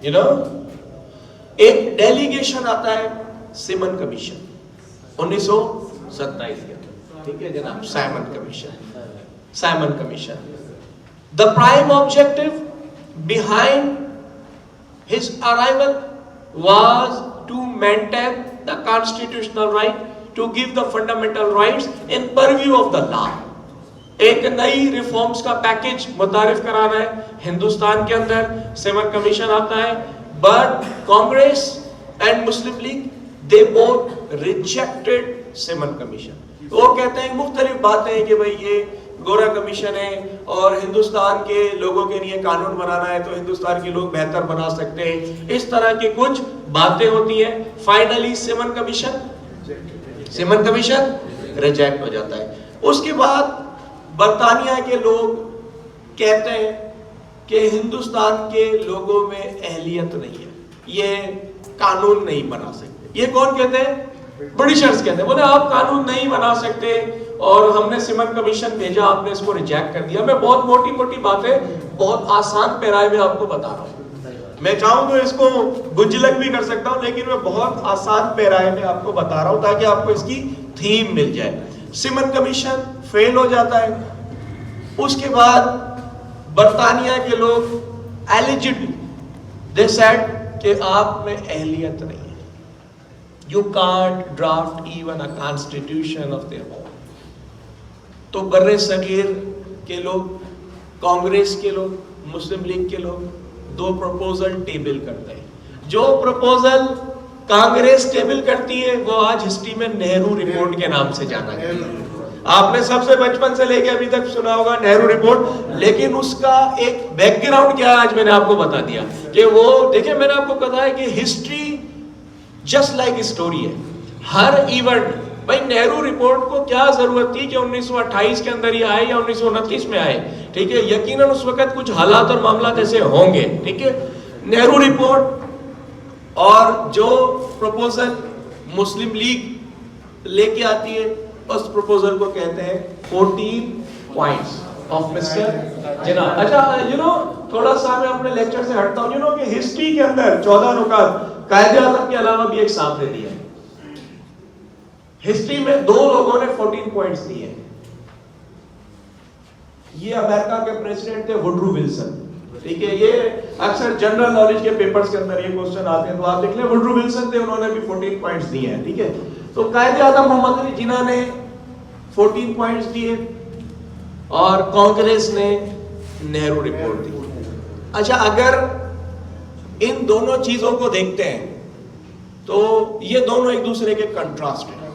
you know, ایک delegation آتا ہے سیمن کمیشن 1927 کے اندر, ٹھیک ہے جناب, Simon commission. The prime objective behind his arrival was to maintain the constitutional right, to give the fundamental rights in purview of the law. ایک نئی reforms کا پیکج متعارف کرانا ہے ہندوستان کے اندر. سیمن کمیشن آتا ہے, but Congress and Muslim League they both rejected Simon commission. وہ کہتے ہیں مختلف باتیں ہیں کہ بھئی یہ گورا کمیشن ہے اور ہندوستان کے لوگوں کے لیے قانون بنانا ہے تو ہندوستان کے لوگ بہتر بنا سکتے ہیں, اس طرح کی کچھ باتیں ہوتی ہیں. فائنلی سیمن کمیشن ریجیکٹ ہو جاتا ہے. اس کے بعد برطانیہ کے لوگ کہتے ہیں کہ ہندوستان کے لوگوں میں اہلیت نہیں ہے, یہ قانون نہیں بنا سکتے. یہ کون کہتے ہیں؟ برٹشرز کہتے ہیں. بولے آپ قانون نہیں بنا سکتے اور ہم نے سیمن کمیشن بھیجا, آپ نے اس کو ریجیکٹ کر دیا. میں بہت موٹی موٹی باتیں بہت آسان پیرائے میں آپ کو بتا رہا ہوں. میں چاہوں تو اس کو گنجلک بھی کر سکتا ہوں, لیکن میں بہت آسان پیرائے میں آپ کو بتا رہا ہوں تاکہ آپ کو اس کی تھیم مل جائے. سیمن کمیشن فیل ہو جاتا ہے. اس کے بعد برطانیہ کے لوگ ایلیجڈلی دے سیڈ کہ آپ میں اہلیت نہیں ہے, you can't draft even a constitution of their own. تو بر صغیر کے لوگ, کانگریس کے لوگ, مسلم لیگ کے لوگ دو پروپوزل ٹیبل کرتے ہیں. جو پروپوزل کانگریس ٹیبل کرتی ہے وہ آج ہسٹری میں نہرو رپورٹ کے نام سے جانا گیا. آپ نے سب سے بچپن سے لے کے ابھی تک سنا ہوگا نہرو رپورٹ, لیکن اس کا ایک بیک گراؤنڈ کیا ہے آج میں نے آپ کو بتا دیا کہ وہ دیکھیں, میں نے آپ کو بتایا کہ ہسٹری جسٹ لائک اسٹوری ہے. ہر ایونٹ, بھائی نہرو رپورٹ کو کیا ضرورت تھی کہ 1928 کے اندر ہی آئے یا 1929 میں آئے, ٹھیک ہے, یقیناً اس وقت کچھ حالات اور معاملات ایسے ہوں گے, ٹھیک ہے. نہرو رپورٹ اور جو پروپوزل مسلم لیگ لے کے آتی ہے اس پروپوزل کو کہتے ہیں 14 points of Mr. Jinnah. اچھا تھوڑا سا میں اپنے لیکچر سے ہٹتا ہوں. کہ ہسٹری کے اندر 14 نکات قائد اعظم کے علاوہ بھی ایک سامنے دیا ہے. ہسٹری میں دو لوگوں نے 14 پوائنٹس دیے. یہ امریکہ کے پریزیڈنٹ تھے وڈرو ولسن, ٹھیک ہے. یہ اکثر جنرل نالج کے پیپرز کے اندر یہ کوسچن آتے ہیں تو آپ دیکھ لیں, وڈرو ولسن تھے, انہوں نے بھی 14 پوائنٹس دیے ہیں, ٹھیک ہے. تو قائد اعظم محمد علی جناح نے 14 پوائنٹس دیے اور کانگریس نے نہرو رپورٹ دی. اچھا, اگر ان دونوں چیزوں کو دیکھتے ہیں تو یہ دونوں ایک دوسرے کے کنٹراسٹ ہیں,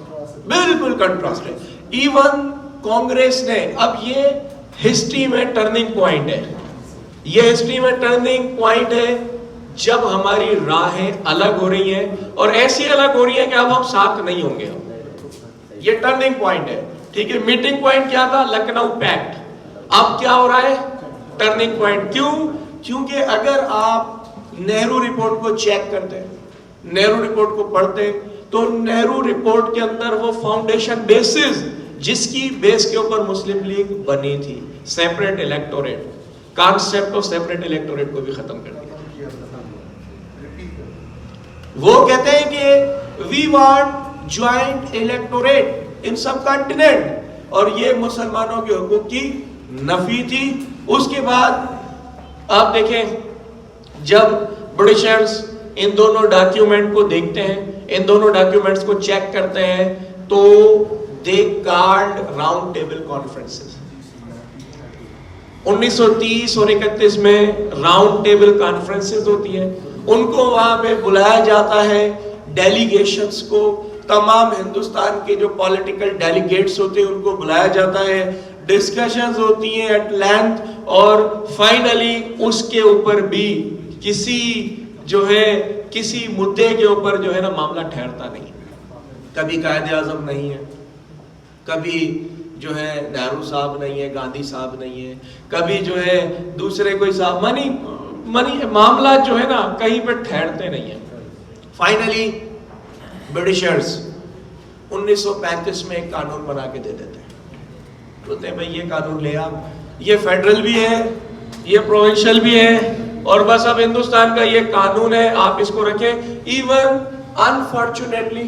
بالکل کنٹراسٹ ہے. ایون کانگریس نے, اب یہ ہسٹری میں ٹرننگ پوائنٹ ہے, یہ ہسٹری میں ٹرننگ پوائنٹ ہے جب ہماری راہیں الگ ہو رہی ہیں اور ایسی الگ ہو رہی ہیں کہ اب ہم ساتھ نہیں ہوں گے. یہ ٹرننگ پوائنٹ ہے, ٹھیک ہے. میٹنگ پوائنٹ کیا تھا؟ لکھنؤ پیکٹ. اب کیا ہو رہا ہے؟ Turning point. کیوں؟ کیونکہ اگر آپ نہرو رپورٹ کو چیک کرتے, نہرو رپورٹ کو پڑھتے, تو نہرو رپورٹ کے اندر وہ فاؤنڈیشن بیسز جس کی بیس کے اوپر مسلم لیگ بنی تھی, separate electorate, concept of separate electorate کو بھی ختم کر دیا. وہ کہتے ہیں کہ we want joint electorate in subcontinent, اور یہ مسلمانوں کے حقوق کی نفی تھی. اس کے بعد آپ دیکھیں جب برٹشرز ان دونوں ڈاکیومنٹ کو دیکھتے ہیں, ان دونوں ڈاکیومنٹس کو چیک کرتے ہیں, تو دے کالڈ راؤنڈ ٹیبل کانفرنسز. 1930 اور 31 میں راؤنڈ ٹیبل کانفرنسز ہوتی ہیں, ان کو وہاں پہ بلایا جاتا ہے, ڈیلیگیشنز کو, تمام ہندوستان کے جو پولیٹیکل ڈیلیگیٹس ہوتے ہیں ان کو بلایا جاتا ہے, ڈسکشنز ہوتی ہیں ایٹ لینتھ, اور فائنلی اس کے اوپر بھی کسی جو ہے کسی مدعے کے اوپر جو ہے نا معاملہ ٹھہرتا نہیں. کبھی قائد اعظم نہیں ہے, کبھی جو ہے نہرو صاحب نہیں ہے, گاندھی صاحب نہیں ہے, کبھی جو ہے دوسرے کوئی صاحب, منی معاملات جو ہے نا کہیں پہ ٹھہرتے نہیں ہیں. فائنلی برٹشرز 1935 میں ایک قانون بنا کے دے دیتے ہیں, بولتے ہیں بھائی یہ قانون لے آپ, یہ فیڈرل بھی ہے, یہ پروونشل بھی ہے, اور بس اب ہندوستان کا یہ قانون ہے, آپ اس کو رکھیں. ایون انفارچونیٹلی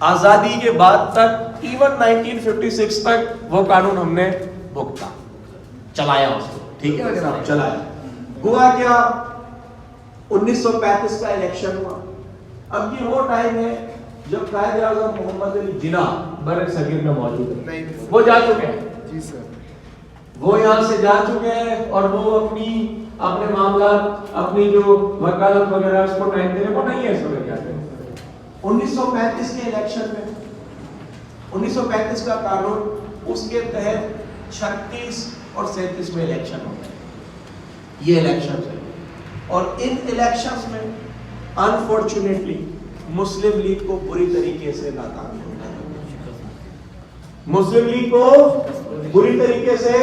آزادی کے بعد تک, ایون 1956 تک وہ قانون ہم نے بھگتا, چلایا اس کو, ٹھیک ہے جناب, چلایا. ہوا کیا, 1935 کا الیکشن ہوا. اب یہ وہ ٹائم ہے جب قائد اعظم محمد علی جناح بر صغیر میں موجود ہیں, وہ جا چکے ہیں. جی سر, وہ یہاں سے جا چکے ہیں اور وہ اپنے معاملات, اپنی جو وکالت وغیرہ اس کو ٹائم دینے کو نہیں ہے اس وقت. کیا کریں 1935 کے الیکشن میں, 1935 کا قانون, اس کے تحت 36 اور 37 میں الیکشن ہوتے ہیں. یہ الیکشن ہے, اور ان الیکشنز میں انفارچونیٹلی مسلم لیگ کو بری طریقے سے ناکامی ہوتا ہے. مسلم لیگ کو بری طریقے سے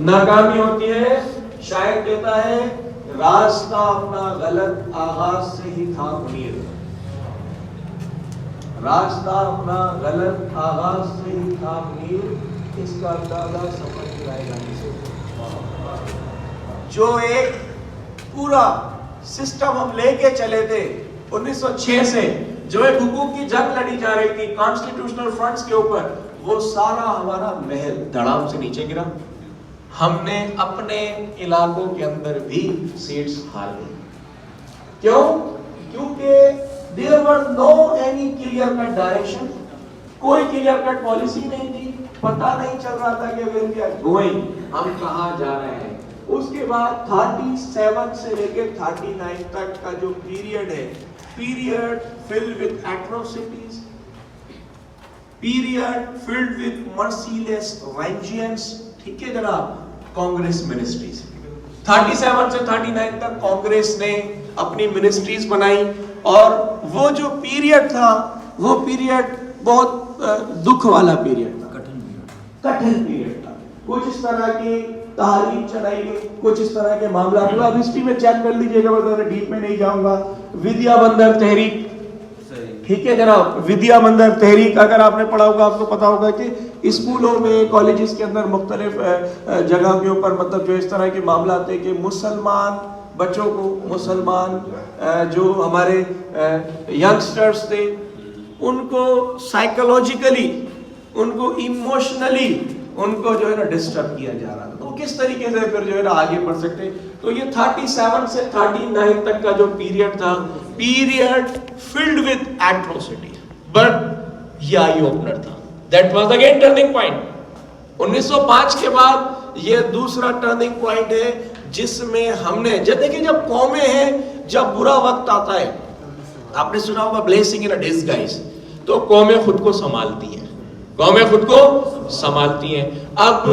ناکامی ہوتی ہے. شاعر کہتا ہے راستہ اپنا غلط آغاز سے ہی تھا منیر, راستہ اپنا غلط آغاز سے ہی تھا منیر, اس کا اندازہ سمجھ جائے گا سے. جو ایک پورا سسٹم ہم لے کے چلے تھے 1906 سے, جو ایک حقوق کی جنگ لڑی جا رہی تھی کانسٹیٹیوشنل فرنٹس کے اوپر, وہ سارا ہمارا محل دھڑام سے نیچے گرا. ہم نے اپنے علاقوں کے اندر بھی سیٹس ہار گئے. کیوں؟ کیونکہ there were no any clear cut direction, کوئی clear cut policy نہیں تھی, پتہ نہیں چل رہا تھا کہ where we are going, ہم کہاں جا رہے ہیں. اس کے بعد 37 سے لے کے 39 تک کا جو پیریڈ ہے, period filled with atrocities, period filled with merciless vengeance, ٹھیک ہے جناب, کانگریس منسٹریز. 37 سے 39 تک کانگریس نے اپنی منسٹریز بنائی, اور وہ جو پیریڈ تھا وہ پیریڈ بہت دکھ والا پیریڈ تھا, کٹھن پیریڈ تھا. کچھ اس طرح کی تحریک چلائی گئی, کچھ اس طرح کے معاملات ہوئے. اب ہسٹری میں چیک کر لیجئے گا, میں ڈیپ میں نہیں جاؤں گا. ودیا بندر تحریک, ٹھیک ہے جناب, ودیا بندر تحریک اگر آپ نے پڑھا ہوگا آپ کو پتا ہوگا کہ اسکولوں میں, کالجز کے اندر, مختلف جگہ کے اوپر مطلب جو اس طرح کے معاملات ہیں کہ مسلمان بچوں کو, مسلمان جو ہمارے ینگسٹرز تھے, ان کو سائیکولوجیکلی, ان کو ایموشنلی, ان کو جو ہے نا ڈسٹرب کیا جا رہا تھا. تو کس طریقے سے پھر جو ہے نا آگے بڑھ سکتے. تو یہ 37 سے 39 تک کا جو پیریڈ تھا, period filled with atrocity, but یہ آئی اوپنر تھا. That was again turning point. 1905 کے بعد یہ دوسرا ٹرننگ پوائنٹ ہے جس میں ہم نے, جب دیکھیں جب قومیں ہیں, جب برا وقت آتا ہے, آپ نے سنا ہوگا blessing in a disguise, تو قومیں خود کو سنبھالتی ہیں, قومیں خود کو سنبھالتی ہیں. اب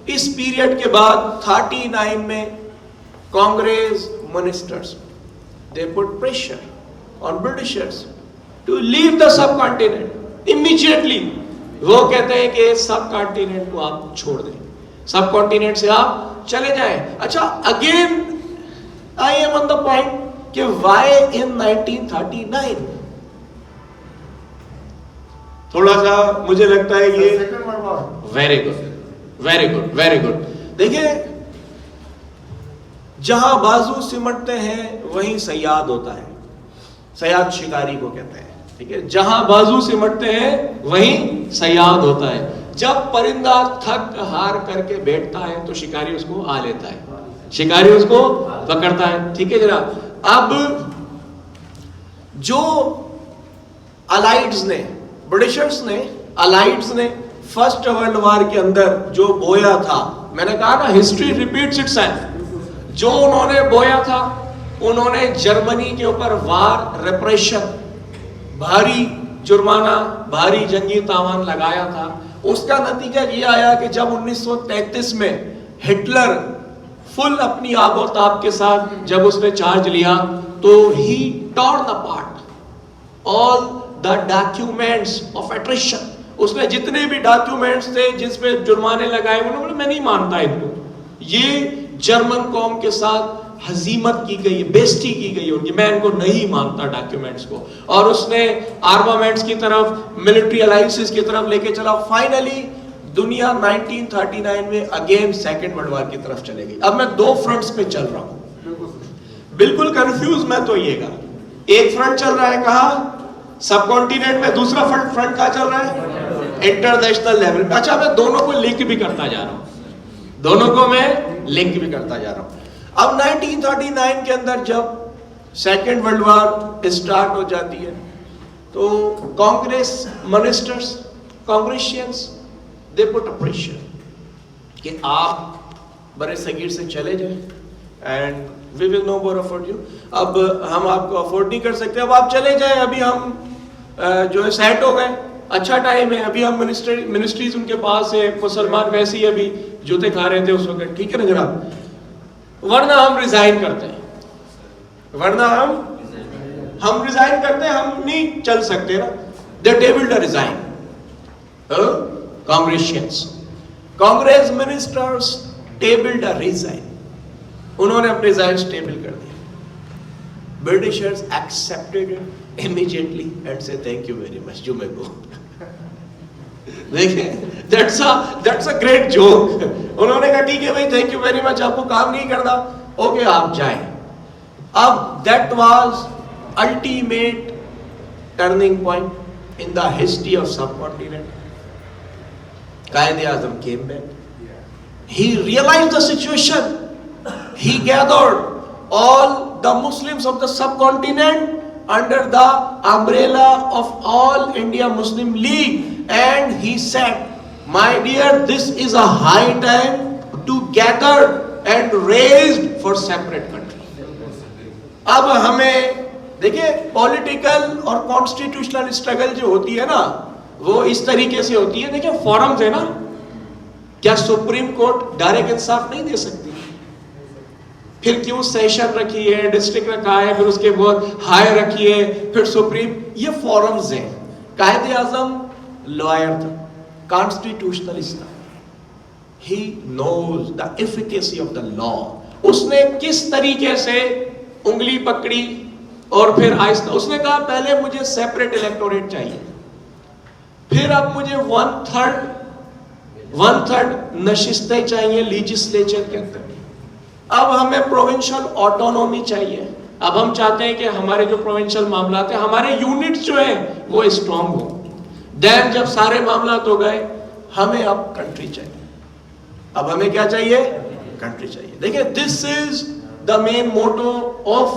اس پیریڈ کے بعد 39 میں Congress ministers, they put pressure on Britishers to leave the subcontinent immediately. وہ کہتے ہیں کہ سب کانٹیننٹ کو آپ چھوڑ دیں, سب کانٹیننٹ سے آپ چلے جائیں. اچھا, again I am on the point کہ why in 1939, تھوڑا سا مجھے لگتا ہے یہ very good, very good, very good. دیکھیں, جہاں بازو سمٹتے ہیں وہیں صیاد ہوتا ہے, صیاد شکاری کو کہتے ہیں, ٹھیک ہے, جہاں بازو سمٹتے ہیں وہیں صیاد ہوتا ہے. جب پرندہ تھک ہار کر کے بیٹھتا ہے تو شکاری اس کو آ لیتا ہے, شکاری اس کو پکڑتا ہے, ٹھیک ہے جناب. اب جو الائڈز نے, برٹشرز نے, الائڈز نے فرسٹ ورلڈ وار کے اندر جو بویا تھا, میں نے کہا نا ہسٹری ریپیٹس اٹ سیلف, جو انہوں نے بویا تھا, انہوں نے جرمنی کے اوپر وار, ریپریشن, بھاری جرمانہ, بھاری جنگی تاوان لگایا تھا. اس کا نتیجہ یہ آیا کہ جب 1933 میں ہٹلر فل اپنی آب و تاب کے ساتھ جب اس نے چارج لیا, تو he torn apart all the documents of attrition. اس نے جتنے بھی ڈاکیومنٹس تھے جس پہ جرمانے لگائے, انہوں نے, میں نہیں مانتا ان کو, یہ جرمن قوم کے ساتھ ہزیمت کی گئی, بیزتی کی گئی ان کی, میں ان کو نہیں مانتا ڈاکیومنٹس کو. اور اس نے آرمامنٹس کی طرف, ملٹری الائنسز کی طرف لے کے چلا. فائنلی دنیا 1939 میں اگین سیکنڈ ورلڈ وار کی طرف چلے گئی. اب میں دو فرنٹس پہ چل رہا ہوں, بالکل کنفیوز میں تو یہ گا. ایک فرنٹ چل رہا ہے کہاں؟ سب کانٹیننٹ میں. دوسرا فرنٹ کہاں چل رہا ہے؟ انٹرنیشنل لیول پہ. اچھا میں دونوں کو لنک بھی کرتا جا رہا ہوں, دونوں کو میں لنک بھی کرتا جا رہا ہوں. اب 1939 کے اندر جب سیکنڈ ورلڈ وار اسٹارٹ ہو جاتی ہے تو Congress ministers, Congressians, they put a pressure کہ آپ برے صغیر سے چلے جائیں and we will no more afford you. اب ہم آپ کو افورڈ نہیں کر سکتے, اب آپ چلے جائیں, ابھی ہم جو ہے سیٹ ہو گئے, اچھا ٹائم ہے, ابھی ہم منسٹریز ان کے پاس ہے, مسلمان ویسے ہی ابھی جوتے کھا رہے تھے اس وقت, ٹھیک ہے نا جناب, ورنہ ہم ریزائن کرتے ہیں, ورنہ ہم ریزائن کرتے ہیں, ہم نہیں چل سکتے نا. They tabled a resign. Congressians, Congress ministers tabled a resign. انہوں نے اپنے ریزائنز ٹیبل کر دیے. Britishers accepted it immediately and say thank you very much, you may go. دیکھیں دیٹس اے گریٹ جوک. انہوں نے کہا ٹھیک ہے بھائی, تھینک یو ویری مچ, آپ کو کام نہیں کرنا, اوکے آپ جائیں. اب that was ultimate turning point in the history of sub continent. Quaid Azam came back. He realized the situation. He gathered all the Muslims of the subcontinent under the umbrella of All India Muslim League, and he said, my dear, this is a high time to gather and raise for separate country. اب ہمیں دیکھیں political اور constitutional struggle جو ہوتی ہے نا وہ اس طریقے سے ہوتی ہے. دیکھیں فورمز ہے نا, کیا سپریم کورٹ ڈائریکٹ انصاف نہیں دے سکتی؟ پھر کیوں سیشن رکھی ہے, ڈسٹرکٹ رکھا ہے, پھر اس کے بعد ہائی رکھی ہے, پھر سپریم, یہ فورمز ہیں. قائد اعظم لائر تھا, کانسٹیٹیوشنلسٹ تھا. ہی نوز دا ایفیکیسی آف دا لا. اس نے کس طریقے سے انگلی پکڑی اور پھر آہستہ اس نے کہا پہلے مجھے سیپریٹ الیکٹوریٹ چاہیے, پھر اب مجھے ون تھرڈ نشستیں چاہیے لیجسلیچر کے اندر, اب ہمیں پروونشل آٹونومی چاہیے. اب ہم چاہتے ہیں کہ ہمارے جو پروونشل معاملات ہیں, ہمارے یونٹس جو ہیں وہ اسٹرانگ ہوں. دین جب سارے معاملات ہو گئے, ہمیں اب کنٹری چاہیے. اب ہمیں کیا چاہیے؟ کنٹری چاہیے. دیکھیں دس از دا مین موٹو آف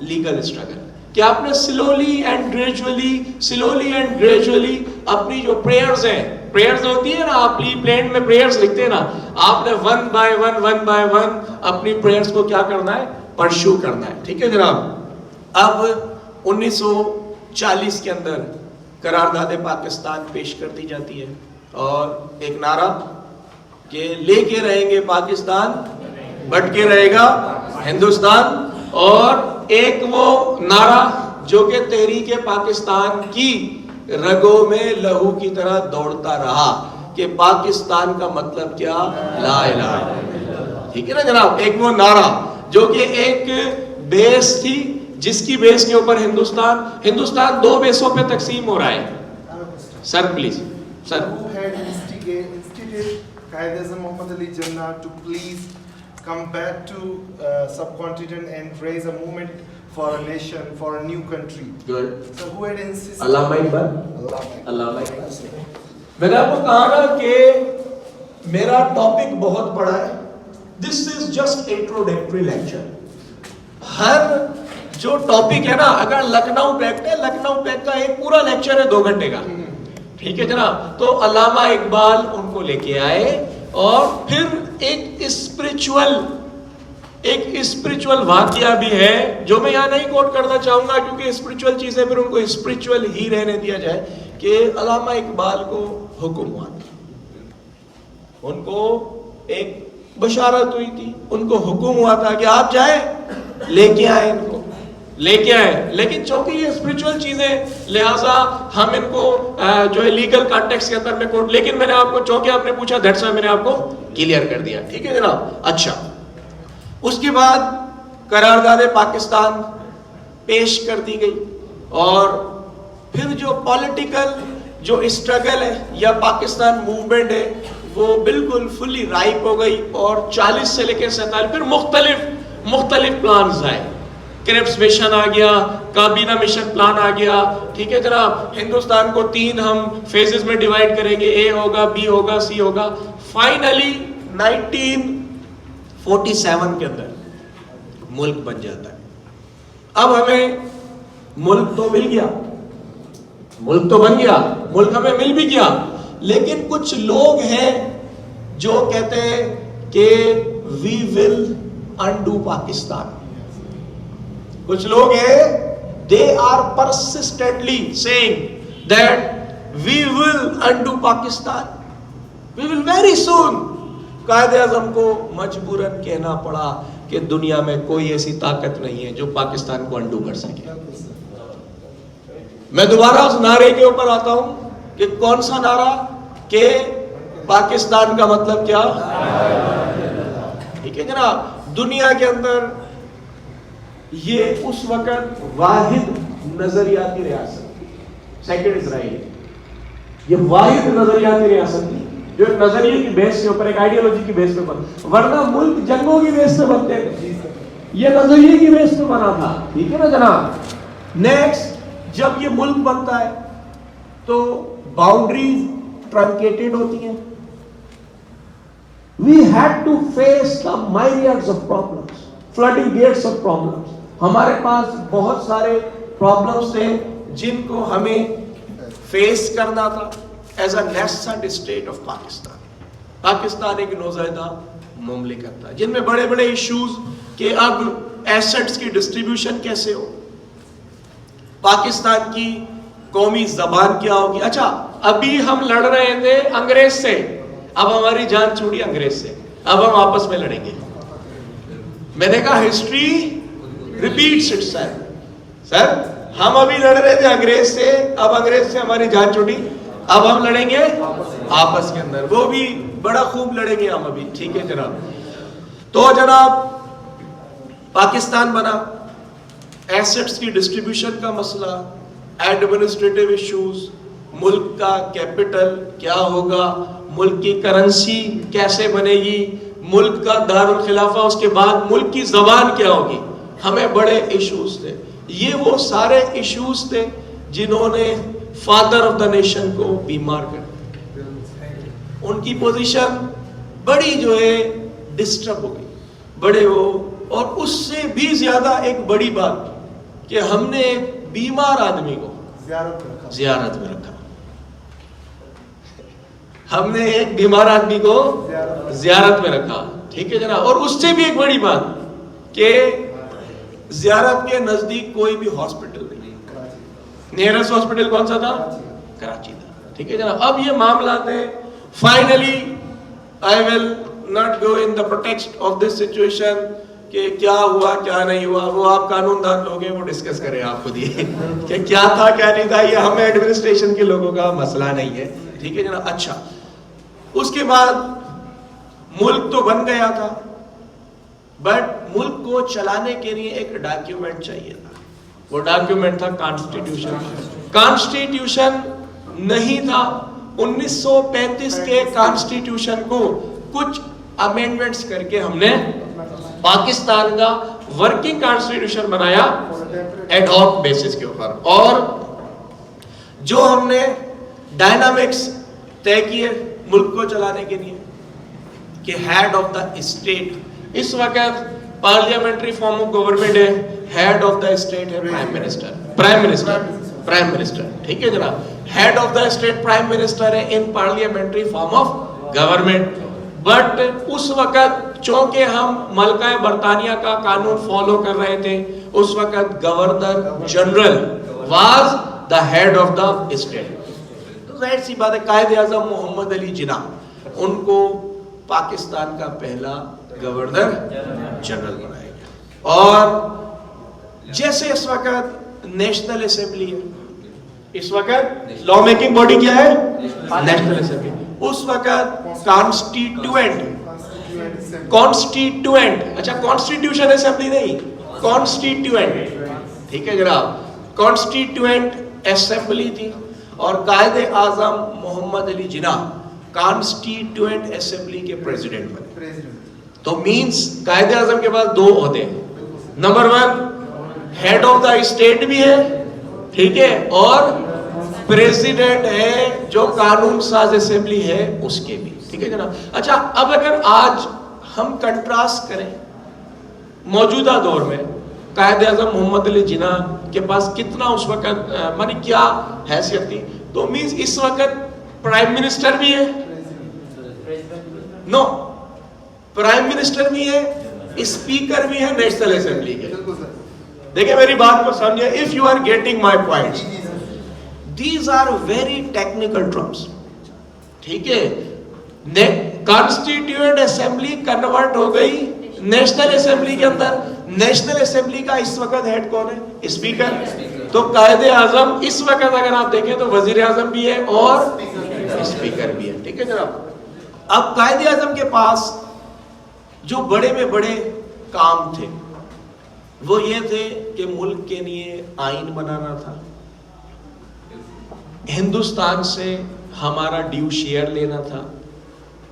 لیگل اسٹرگل, کہ آپ نے سلولی اینڈ گریجولی اپنی جو پریئرز ہیں, پریئرز ہوتی ہے نا, آپ پلین میں پریئرز لکھتے ہیں نا, آپ نے ون بائی ون اپنی پریئرز کو کیا کرنا ہے؟ پرشو کرنا ہے. ٹھیک ہے جناب. اب 1940 کے اندر قرارداد پاکستان پیش کر دی جاتی ہے, اور ایک نعرہ کہ لے کے رہیں گے پاکستان, بٹ کے رہے گا ہندوستان, اور ایک وہ نعرہ جو کہ تحریک پاکستان کی رگوں میں لہو کی طرح دوڑتا رہا کہ پاکستان کا مطلب کیا؟ لا الہ الا اللہ. ٹھیک ہے نا جناب. ایک وہ نعرہ جو کہ ایک بیس تھی جس کی بیس کے اوپر ہندوستان دو بیسوں پہ تقسیم ہو رہا ہے. Sir please sir. Quaid Azam Muhammad Ali Jinnah to please come back to subcontinent and raise a movement for a nation, for a new country. Good. So who had insisted? علامہ اقبال. میں نے آپ کو کہا نا کہ میرا ٹاپک بہت بڑا ہے. This is just introductory lecture. ہر جو ٹاپک ہے نا, اگر لکھنؤ پیکٹ ہے, لکھنؤ پیکٹ کا ایک پورا لیکچر ہے 2 گھنٹے کا. ٹھیک ہے جناب. تو علامہ اقبال ان کو لے کے آئے, اور پھر ایک اسپرچول واقعہ بھی ہے جو میں یہاں نہیں کوٹ کرنا چاہوں گا, کیونکہ اسپرچول چیزیں پھر ان کو اسپرچول ہی رہنے دیا جائے, کہ علامہ اقبال کو حکم ہوا تھا, ان کو ایک بشارت ہوئی تھی, ان کو حکم ہوا تھا کہ آپ جائیں, لے کے آئے, ان کو لے کے آئے. لیکن چونکہ یہ اسپرچول چیزیں, لہٰذا ہم ان کو جو ہے لیگل کانٹیکس کے اندر میں کوٹ, لیکن میں نے آپ کو چونکہ آپ نے پوچھا دیٹس وائی میں نے آپ کو کلیئر کر دیا. ٹھیک ہے جناب. اچھا, اس کے بعد قرارداد پاکستان پیش کر دی گئی, اور پھر جو پولیٹیکل جو اسٹرگل ہے یا پاکستان موومنٹ ہے وہ بالکل فلی رائپ ہو گئی, اور 40 سے لے کے 47 پھر مختلف پلانز آئے. کرپس مشن آ گیا, کابینہ مشن پلان آ گیا, ٹھیک ہے جناب. ہندوستان کو 3 ہم فیزز میں ڈیوائڈ کریں گے, اے ہوگا, بی ہوگا, سی ہوگا. فائنلی 1947 کے اندر ملک بن جاتا ہے. اب ہمیں ملک تو مل گیا, ملک تو بن گیا, ملک ہمیں مل بھی گیا, لیکن کچھ لوگ ہیں جو کہتے ہیں کہ وی ول انڈو پاکستان. کچھ لوگ ہیں they are persistently saying that we will undo Pakistan, we will very soon. Quaid Azam کو مجبوراً کہنا پڑا کہ دنیا میں کوئی ایسی طاقت نہیں ہے جو پاکستان کو انڈو کر سکے. میں دوبارہ اس نعرے کے اوپر آتا ہوں کہ کون سا نعرہ, کہ پاکستان کا مطلب کیا, ٹھیک ہے جناب. دنیا کے اندر یہ اس وقت واحد نظریاتی ریاست, سیکنڈ اسرائیل, یہ واحد نظریاتی ریاست تھی جو ایک نظریے کی بیس کے اوپر, ایک آئیڈیالوجی کی بیس پہ بنا. ورنہ ملک جنگوں کی بیس پہ بنتے تھے, یہ نظریے کی بیس پہ بنا تھا, ٹھیک ہے نا جناب. نیکسٹ, جب یہ ملک بنتا ہے تو باؤنڈریز ٹرنکیٹڈ ہوتی ہیں. We had to face the myriads of problems, flooding gates of problems. ہمارے پاس بہت سارے پرابلمس تھے جن کو ہمیں فیس کرنا تھا as a nascent state of Pakistan. Pakistan ایک نوزائیدہ مملکت تھا جن میں بڑے بڑے ایشوز کہ اب ایسٹس کی ڈسٹریبیوشن کیسے ہو, پاکستان کی قومی زبان کیا ہوگی. اچھا, ابھی ہم لڑ رہے تھے انگریز سے, اب ہماری جان چھوڑی انگریز سے, اب ہم آپس میں لڑیں گے. میں نے کہا ہسٹری ریپیٹس اٹسیلف. سر ہم ابھی لڑ رہے تھے انگریز سے, اب انگریز سے ہماری جان چھوٹی, اب ہم لڑیں گے آپس کے اندر, وہ بھی بڑا خوب لڑیں گے ہم ابھی, ٹھیک ہے جناب. تو جناب پاکستان بنا, ایسٹس کی ڈسٹریبیوشن کا مسئلہ, ایڈمنسٹریٹو ایشوز, ملک کا کیپٹل کیا ہوگا, ملک کی کرنسی کیسے بنے گی, ملک کا دارالخلافہ, اس کے بعد ملک کی زبان کیا ہوگی, ہمیں بڑے ایشوز تھے. یہ وہ سارے ایشوز تھے جنہوں نے فادر آف دا نیشن کو بیمار کر دیا. ان کی پوزیشن بڑی جو ہے ڈسٹرب ہو گئی, بڑے وہ. اور اس سے بھی زیادہ ایک بڑی بات کہ ہم نے ایک بیمار آدمی کو زیارت میں رکھا. ہم نے ایک بیمار آدمی کو زیارت میں رکھا, ٹھیک ہے جناب. اور اس سے بھی ایک بڑی بات کہ زیارت کے نزدیک کوئی بھی ہاسپٹل نہیں, نیئرسٹ ہاسپٹل کون سا تھا, کراچی تھا, ٹھیک ہے جناب. اب یہ معاملات ہیں. Finally I will not go in the pretext of this situation کہ کیا ہوا کیا نہیں ہوا, وہ آپ قانون دان لوگ ہیں, وہ ڈسکس کریں آپ خود ہی کہ کیا تھا کیا نہیں تھا, یہ ہمیں ایڈمنسٹریشن کے لوگوں کا مسئلہ نہیں ہے, ٹھیک ہے جناب. اچھا, اس کے بعد ملک تو بن گیا تھا, بٹ ملک کو چلانے کے لیے ایک ڈاکیومنٹ چاہیے تھا. وہ ڈاکیومنٹ تھا کانسٹیٹیوشن. کانسٹیٹیوشن نہیں تھا. 1935 کے کانسٹیٹیوشن کو کچھ امینڈمنٹس کر کے ہم نے پاکستان کا ورکنگ کانسٹیٹیوشن بنایا ایڈ ہاک بیسس کے اوپر. اور جو ہم نے ڈائنامکس طے کیے ملک کو چلانے کے لیے کہ ہیڈ آف دا اسٹیٹ, اس وقت پارلیمنٹری فارم آف گورنمنٹ ہے, ہیڈ آف دا اسٹیٹ ہے پرائم منسٹر, ٹھیک ہے جناب. Head of the state prime minister ہے in parliamentary form of government. But اس وقت چونکہ ہم ملکہ برطانیہ کا قانون فالو کر رہے تھے, اس وقت governor general was the head of the state. تو ظاہر سی بات ہے قائد اعظم محمد علی جناح ان کو پاکستان کا پہلا گورنر جنرل بنایا گیا. اور جیسے اس وقت نیشنل اسمبلی ہے, اس وقت لا میکنگ باڈی کیا ہے, نیشنل اسمبلی. اس وقت کانسٹیٹیوئنٹ, اچھا کانسٹیٹیوشن اسمبلی نہیں, کانسٹیٹیوئنٹ, ٹھیک ہے جناب. کانسٹیٹیوئنٹ اسمبلی تھی اور قائد اعظم محمد علی جناح کانسٹیٹیوئنٹ اسمبلی کے پریزیڈنٹ بنے. تو مینس قائد اعظم کے پاس 2 عہدے ہیں. Number 1 head of the state بھی ہے, ٹھیک ہے, اور پریزیڈنٹ ہے جو قانون ساز اسمبلی ہے اس کے بھی, ٹھیک ہے جناب. اچھا, اب اگر آج ہم کنٹراسٹ کریں موجودہ دور میں قائد اعظم محمد علی جناح کے پاس کتنا اس وقت مانی کیا حیثیت تھی, تو مینز اس وقت پرائم منسٹر بھی ہے, نو پرائم منسٹر بھی ہے, اسپیکر بھی ہے نیشنل اسمبلی کے. دیکھیں میری بات کو سمجھیں, if you are getting my points, these are very technical terms, ٹھیک ہے. کانسٹیٹیوئنٹ اسمبلی کنورٹ ہو گئی نیشنل اسمبلی کے اندر. نیشنل اسمبلی کا اس وقت ہیڈ کون ہے؟ اسپیکر. تو قائد اعظم اس وقت اگر آپ دیکھیں تو وزیر اعظم بھی ہے اور اسپیکر بھی ہے, ٹھیک ہے جناب. اب قائد اعظم کے پاس جو بڑے میں بڑے کام تھے وہ یہ تھے کہ ملک کے لیے آئین بنانا تھا, ہندوستان سے ہمارا ڈیو شیئر لینا تھا.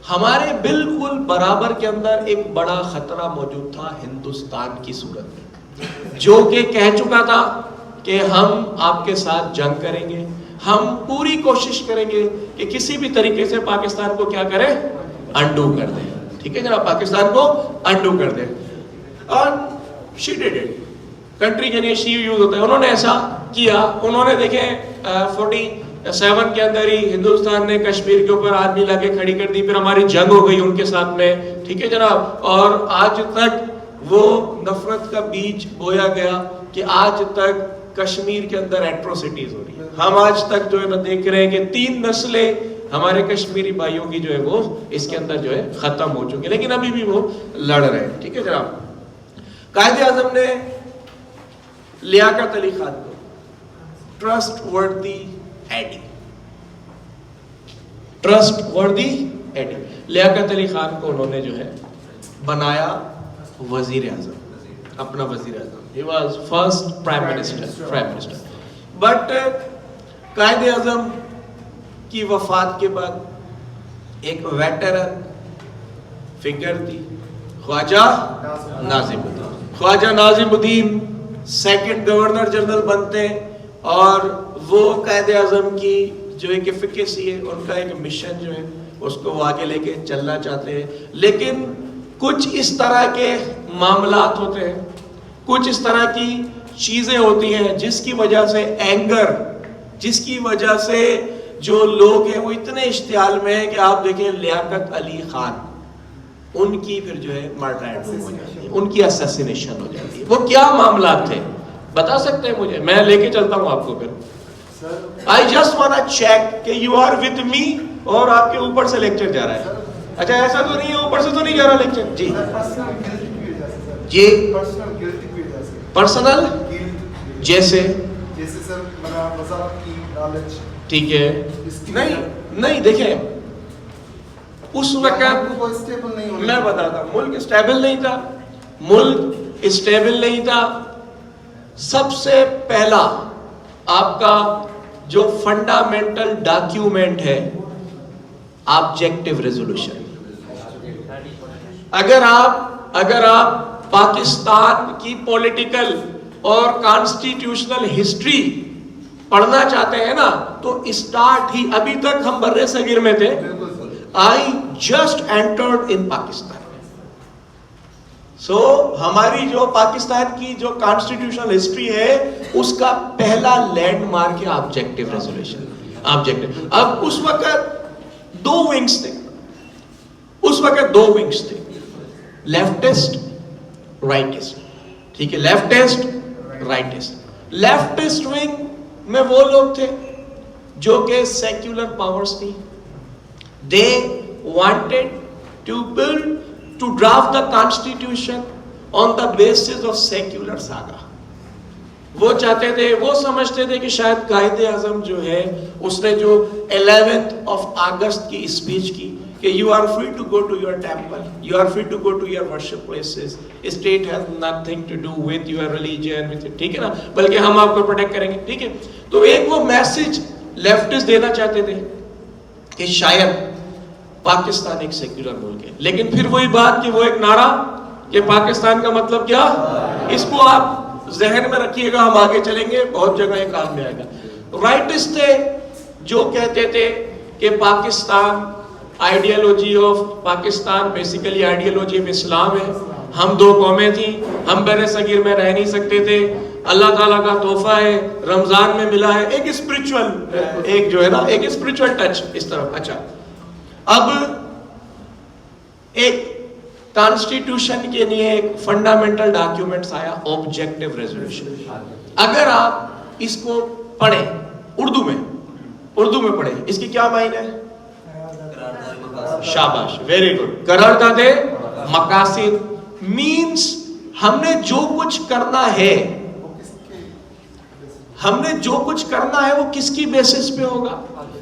ہمارے بالکل برابر کے اندر ایک بڑا خطرہ موجود تھا ہندوستان کی صورت میں, جو کہ کہہ چکا تھا کہ ہم آپ کے ساتھ جنگ کریں گے, ہم پوری کوشش کریں گے کہ کسی بھی طریقے سے پاکستان کو کیا کریں, انڈو کر دیں, ٹھیک ہے جناب, پاکستان کو انڈو کر دیں. اور she did it. کنٹری کے لیے she یوز ہوتا ہے, انہوں نے ایسا کیا. انہوں نے دیکھیں 47 کے اندر ہی ہندوستان نے کشمیر کے اوپر آرمی لا کے کھڑی کر دی, پھر ہماری جنگ ہو گئی ان کے ساتھ میں, ٹھیک ہے جناب. اور آج تک وہ نفرت کا بیج بویا گیا کہ آج تک کشمیر کے اندر ایٹروسٹیز ہو رہی ہیں. ہم آج تک جو ہے نا دیکھ رہے ہیں کہ 3 نسلیں ہمارے کشمیری بھائیوں کی جو ہے وہ اس کے اندر جو ہے ختم ہو چکی, لیکن ابھی بھی وہ لڑ رہے ہیں, ٹھیک ہے جناب. قائد اعظم نے لیاقت علی خان کو ٹرسٹ وردی ایڈی, لیاقت علی خان کو انہوں نے جو ہے بنایا وزیر اعظم, اپنا وزیر اعظم. He was first prime minister. But Quaid Azam کی وفات کے بعد ایک ویٹرن فگر تھی خواجہ ناظم الدین. خواجہ ناظم الدین سیکنڈ گورنر جنرل بنتے ہیں, اور وہ قائد اعظم کی جو ایک ایفیکیسی ہے, ان کا ایک مشن جو ہے اس کو وہ آگے لے کے چلنا چاہتے ہیں. لیکن کچھ اس طرح کے معاملات ہوتے ہیں, کچھ اس طرح کی چیزیں ہوتی ہیں جس کی وجہ سے اینگر, جس کی وجہ سے جو لوگ ہیں وہ اتنے اشتعال میں ہیں کہ آپ دیکھیں لیاقت علی خان, ان کی پھر جو ہے مرڈر ہو جاتی ہے, ان کی اسیسینیشن ہو جاتی ہے. وہ کیا معاملات تھے بتا سکتے ہیں مجھے؟ میں لے کے چلتا ہوں آپ کو پھر. I just wanna check کہ you are with me, اور آپ کے اوپر سے لیکچر جا رہا ہے. اچھا ایسا تو نہیں ہے اوپر سے تو نہیں جا رہا لیکچر؟ جی جی پرسنل جیسے سر وزارت کی نالج, ٹھیک ہے. نہیں دیکھیں اس وقت میں بتاتا ہوں, ملک اسٹیبل نہیں تھا, ملک اسٹیبل نہیں تھا. سب سے پہلا آپ کا جو فنڈامنٹل ڈاکیومنٹ ہے آبجیکٹو ریزولوشن. اگر آپ پاکستان کی پولیٹیکل اور کانسٹیٹیوشنل ہسٹری پڑھنا چاہتے ہیں نا, تو اسٹارٹ ہی ابھی تک ہم برے صغیر میں تھے. I just entered in Pakistan. So ہماری جو پاکستان کی جو کانسٹیٹیوشنل ہسٹری ہے اس کا پہلا لینڈ مارک ہے آبجیکٹو ریزولوشن. آبجیکٹو. اب اس وقت 2 ونگز تھے, اس وقت 2 ونگز تھے, لیفٹسٹ رائٹسٹ, ٹھیک ہے, لیفٹسٹ رائٹسٹ. لیفٹسٹ ونگ میں وہ لوگ تھے جو کہ سیکولر پاورز تھی. They wanted to draft the constitution on the basis of secular saga. وہ چاہتے تھے, وہ سمجھتے تھے کہ شاید قائد اعظم جو ہے اس نے جو 11 اگست کی اسپیچ کی کہ you are free to go to your temple, you are free to go to your worship places, state has nothing to do with your religion, with it, ٹھیک ہے نا, بلکہ ہم آپ کو پروٹیکٹ کریں گے, ٹھیک ہے. تو ایک وہ میسج لیفٹسٹ دینا چاہتے تھے کہ شاید پاکستان ایک سیکولر ملک ہے. لیکن پھر وہی بات کہ وہ ایک نعرہ کہ پاکستان کا مطلب کیا, اس کو آپ ذہن میں رکھیے گا, ہم آگے چلیں گے, بہت جگہ یہ کام میں آئے گا. رائٹس تھے جو کہتے تھے کہ Pakistan ideology of Pakistan basically ideology of Islam ہے, ہم دو قومیں تھیں, ہم بر صغیر میں رہ نہیں سکتے تھے, اللہ تعالیٰ کا تحفہ ہے, رمضان میں ملا ہے, ایک اسپرچول ایک جو ہے نا ایک اسپرچول ٹچ اس طرف. اچھا, اب ایک کانسٹیٹیوشن کے لیے ایک فنڈامنٹل ڈاکیومنٹس آیا, آبجیکٹیو ریزولوشن. اگر آپ اس کو پڑھیں اردو میں پڑھیں, اس کی کیا معنی ہے؟ شاباش, ویری گڈ. قرارداد مقاصد مینس ہم نے جو کچھ کرنا ہے, وہ کس کی بیسس پہ ہوگا.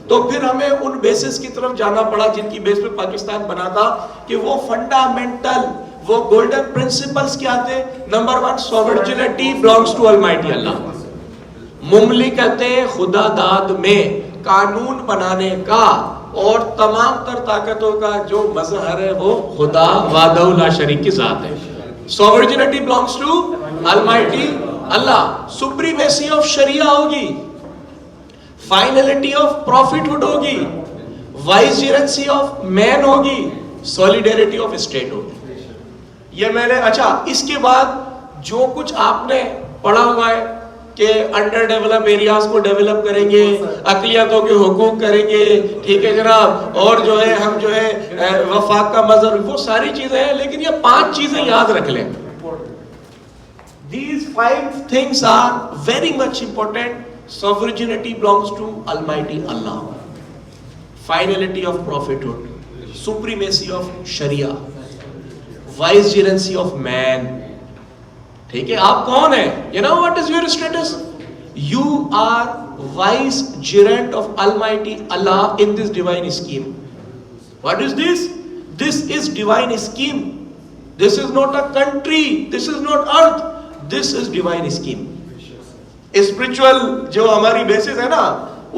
تو پھر ہمیں ان بیسس کی طرف جانا پڑا جن کی بیس پہ پاکستان بنا تھا, کہ وہ فنڈامنٹل وہ گولڈن پرنسپلز کیا تھے. Number 1, sovereignty belongs to Almighty اللہ. مملکت خدا داد میں قانون بنانے کا اور تمام تر طاقتوں کا جو مظہر ہے وہ خدا وحدہ لا شریک کی ذات ہے. Sovereignty belongs to Almighty Allah. Supremacy of Sharia ہوگی, Finality of Prophethood ہوگی, Vicegerency of Man ہوگی, Solidarity of State ہوگی. یہ میں نے اچھا اس کے بعد جو کچھ آپ نے پڑھا ہوا ہے کہ انڈر ڈیولپ ایریاز کو ڈیولپ کریں گے, اقلیتوں کے حقوق کریں گے, ٹھیک ہے جناب, اور جو ہے ہم جو ہے وفاق کا مظہر, وہ ساری چیزیں ہیں, لیکن یہ 5 چیزیں یاد رکھ لیں. These 5 things are very much important. Sovereignty belongs to Almighty Allah. Finality of prophethood, supremacy of Sharia, vicegerency of man. ٹھیک ہے, آپ کون ہیں؟ You know what is your status? You are vicegerent of Almighty Allah in this divine scheme. What is this? This is divine scheme. This is not a country. This is not earth. This is divine scheme. Spiritual جو ہماری basis ہے نا,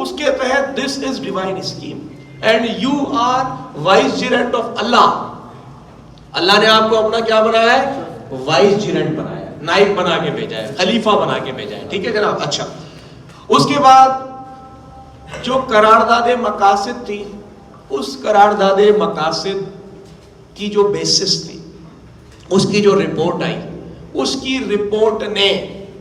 اس کے تحت this is divine scheme. And you are vicegerent of Allah. اللہ نے آپ کو اپنا کیا بنایا ہے؟ vicegerent بنایا ہے, نائب بنا کے بھیجا ہے, خلیفہ بنا کے بھیجا ہے. ٹھیک ہے جناب. اچھا, اس کے بعد جو قرارداد مقاصد تھی, اس قرارداد مقاصد کی جو بیسس تھی, اس کی جو رپورٹ آئی, اس کی رپورٹ نے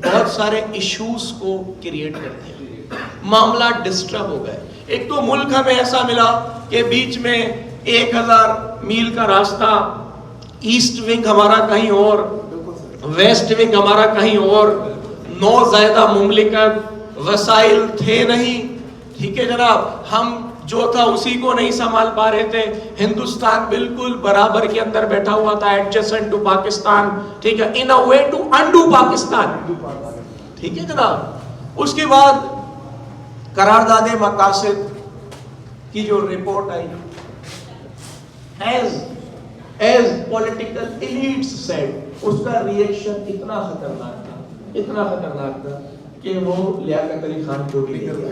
بہت سارے ایشوز کو کریٹ کر دیا. معاملہ ڈسٹرب ہو گئے. ایک تو ملک ہمیں ایسا ملا کہ بیچ میں 1000 میل کا راستہ, ایسٹ ونگ ہمارا کہیں اور, ویسٹ ونگ ہمارا کہیں اور, 9 زائدہ مملکت, وسائل تھے نہیں. ٹھیک ہے جناب, ہم جو تھا اسی کو نہیں سنبھال پا رہے تھے. ہندوستان بالکل برابر کے اندر بیٹھا ہوا تھا, ایڈجسنٹ ٹو پاکستان. ٹھیک ہے, ان اے وے ٹو انڈو پاکستان. ٹھیک ہے جناب. اس کے بعد قرارداد مقاصد کی جو رپورٹ آئی, as political elites said, اس کا ریئیکشن اتنا خطرناک تھا کہ وہ لیاقت علی خان کو بھی لے گیا.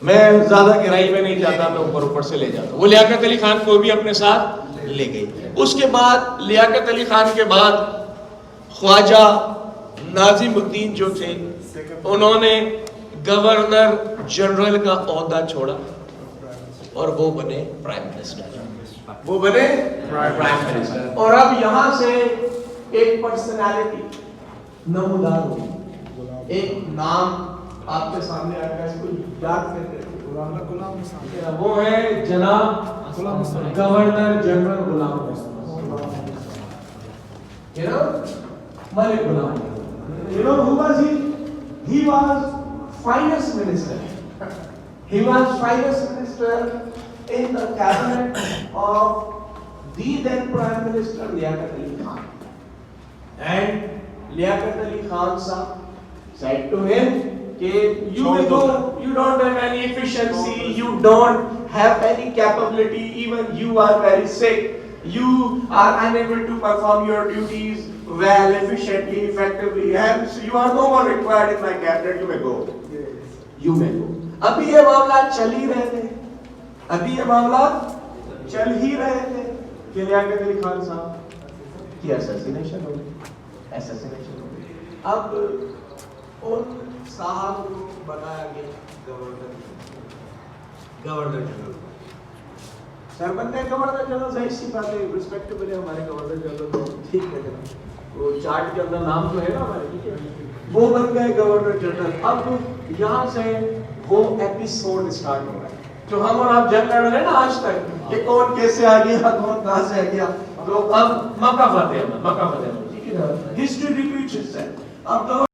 میں زیادہ گہرائی میں نہیں جاتا, میں اوپر سے لے جاتا. وہ لیاقت علی خان کو بھی اپنے ساتھ لے گئی. اس کے بعد لیاقت علی خان کے بعد خواجہ ناظم الدین جو تھے, انہوں نے گورنر جنرل کا عہدہ چھوڑا اور وہ بنے پرائم منسٹر. اور اب یہاں سے ایک پرسنالٹی نمودار ہوئی, ایک نام آپ کے سامنے آئے گا, اس کو یاد کرتے ہیں. وہ ہے جناب governor general Ghulam Muhammad, Malik Ghulam. You know who was he? He was finance minister. He was finance minister in the cabinet of the then Prime Minister Liaquat Ali Khan. And Liaquat Ali Khan said to him, you don't have any efficiency, you don't have any capability, even you are very sick, you are unable to perform your duties well, efficiently, effectively, and so you are no more required in my cabinet. You may go. You may go. ابھی یہ معاملات چل ہی رہے تھے کہ لیاقت علی خان صاحب کی assassination ہو گئی. اب ان صاحب کو بنایا گیا گورنر جنرل. سر بنتے ہیں گورنر جنرل، ظاہر سی بات ہے ریسپیکٹیبل ہے ہمارے گورنر جنرل تو ٹھیک ہے جناب، وہ چارٹ کے اندر نام تو ہے نا ہمارے، ٹھیک ہے، وہ بن گئے گورنر جنرل. اب یہاں سے وہ ایپیسوڈ اسٹارٹ ہو رہا ہے جو ہم اور آپ جنگ لڑ رہے ہیں نا آج تک، کہ کون کیسے آ گیا، کون کہاں سے آ گیا. تو اب مکہ فتح، ٹھیک ہے نا، ہسٹری ریپیٹس اٹسیلف. اب